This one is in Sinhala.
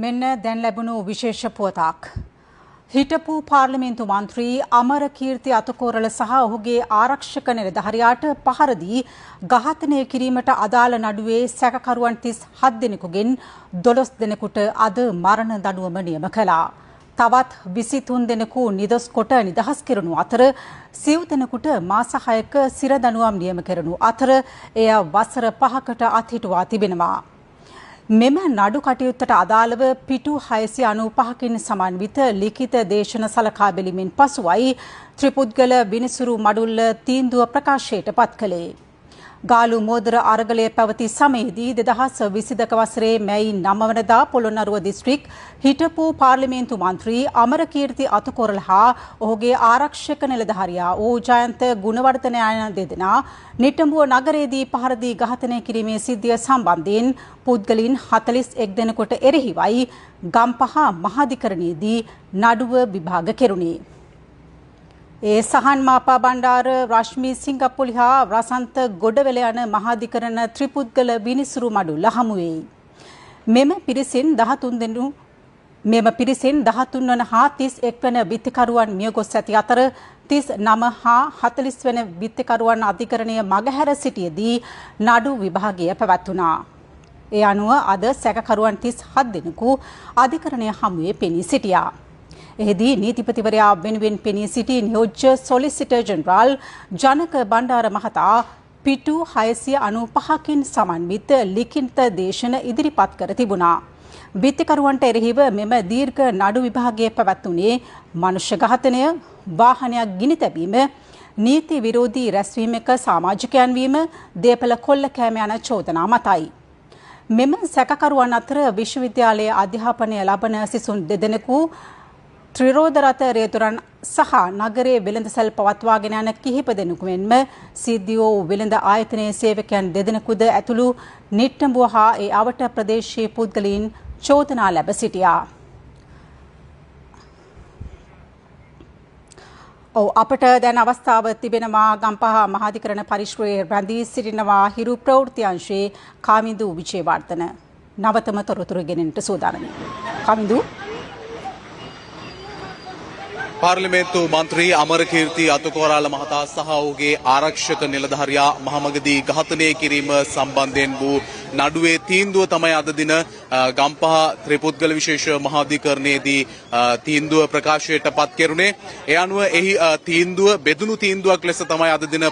මෙන්න දැන් ලැබුණු විශේෂ පුවතක්. හිටපු පාර්ලිමේන්තු මන්ත්‍රී අමරකීර්ති අතකෝරළ සහ ඔහුගේ ආරක්ෂක නිලධාරියාට පහර දී ඝාතනය කිරීමට අදාළ නඩුවේ සැකකරුවන් 37 දෙනෙකුගෙන් 12 දෙනෙකුට අද මරණ දඬුවම නියම කළා. තවත් 23 දෙනෙකු නිදොස් කොට නිදහස් කෙරුණු අතර සිව් දෙනෙකුට මාස 6ක සිර දඬුවම් නියම කෙරුණු අතර එය වසර 5කට අත්හිටුවා තිබෙනවා. මෙම නඩු කටයුත්තට අදාළව පිටු 695කින් සමන්විත ලිඛිත දේශන සලකා බැලීමෙන් පසුවයි ත්‍රිපුද්ගල විනිසුරු මඩුල්ල තීන්දුව ප්‍රකාශයට පත් කළේ. ගාලු මෝදර අරගලය පැවති සමයේදී 2022 වසරේ මැයි 9 වනදා පොළොන්නරුව දිස්ත්‍රික් හිටපු පාර්ලිමේන්තු මන්ත්‍රී අමරකීර්ති අතකොරළ හා ඔහුගේ ආරක්ෂක නිලධාරියා වූ ජයන්ත ගුණවර්ධන යන දෙදෙනා නිට්ටඹුව නගරයේදී පහර දී ඝාතනය කිරීමේ සිද්ධිය සම්බන්ධයෙන් පුද්ගලයන් 41 දෙනෙකුට එරෙහිවයි ගම්පහ මහාධිකරණයේදී නඩුව විභාග කෙරුණේ. ඒ සහන් මාපා බණ්ඩාර රශ්මි සිංගප්පුලි හා රසන්ත ගොඩවැල යන මහාධිකරණ ත්‍රිපුද්ගල විනිසුරු මඩුල්ල හමුවේ. මෙම පිරිසෙන් 13 වන හා 31 වන විත්තිකරුවන් මියගොස් ඇති අතර 39 හා 40 වන විත්තිකරුවන් අධිකරණය මගහැර සිටියේදී නඩු විභාගය පැවැත්වුණා. ඒ අනුව අද සැකකරුවන් 37 දෙනෙකු අධිකරණය හමුවේ පෙනී සිටියා. එහිදී නීතිපතිවරයා වෙනුවෙන් පෙනී සිටි නියෝජ්‍ය සොලිසිටර් ජෙනරාල් ජනක බණ්ඩාර මහතා පිටු 695කින් සමන්විත ලිඛිත දේශන ඉදිරිපත් කර තිබුණා. විත්තිකරුවන්ට එරෙහිව මෙම දීර්ඝ නඩු විභාගය පැවැත්වුණේ මනුෂ්‍ය ඝාතනය, වාහනයක් ගිනි තැබීම, නීති විරෝධී රැස්වීමක සමාජිකයන් වීම, දේපල කොල්ල කෑම යන චෝදනා මතයි. මෙම සැකකරුවන් අතර විශ්වවිද්‍යාලයේ අධ්‍යාපනය ලබන සිසුන් දෙදෙනෙකු, ත්‍රිරෝධරත රේතුරන් සහ නගරයේ වෙළඳසැල් පවත්වාගෙන යන කිහිප දෙනෙකු මෙන්ම සිද්ධියෝ වෙළඳ ආයතනයේ සේවකයන් දෙදෙනෙකුද ඇතුළු නිට්ටඹුව හා ඒ අවට ප්‍රදේශීය පුද්ගලයන් චෝදනා ලැබ සිටියා. අපට දැන් අවස්ථාව තිබෙනවා ගම්පහ මහාධිකරණ පරිශ්‍රයේ රැඳී සිටිනවා හිරු ප්‍රවෘත්ති අංශයේ කාමින්දු විජේවර්ධන නවතම තොරතුරු ගෙනෙන්නට සූදානම්. කාමින්දු, පාර්ලිමේන්තු මන්ත්‍රී අමරකීර්ති අතකෝරාල මහතා සහ ඔහුගේ ආරක්ෂක නිලධාරියා මහමගදී ඝාතනය කිරීම සම්බන්ධයෙන් වූ නඩුවේ තීන්දුව තමයි අද දින ගම්පහ ත්‍රිපුද්ගල විශේෂ මහාධිකරණයේදී තීන්දුව ප්‍රකාශයට පත් කෙරුණේ. ඒ අනුව එහි තීන්දුව බෙදුණු තීන්දුවක් ලෙස තමයි අද දින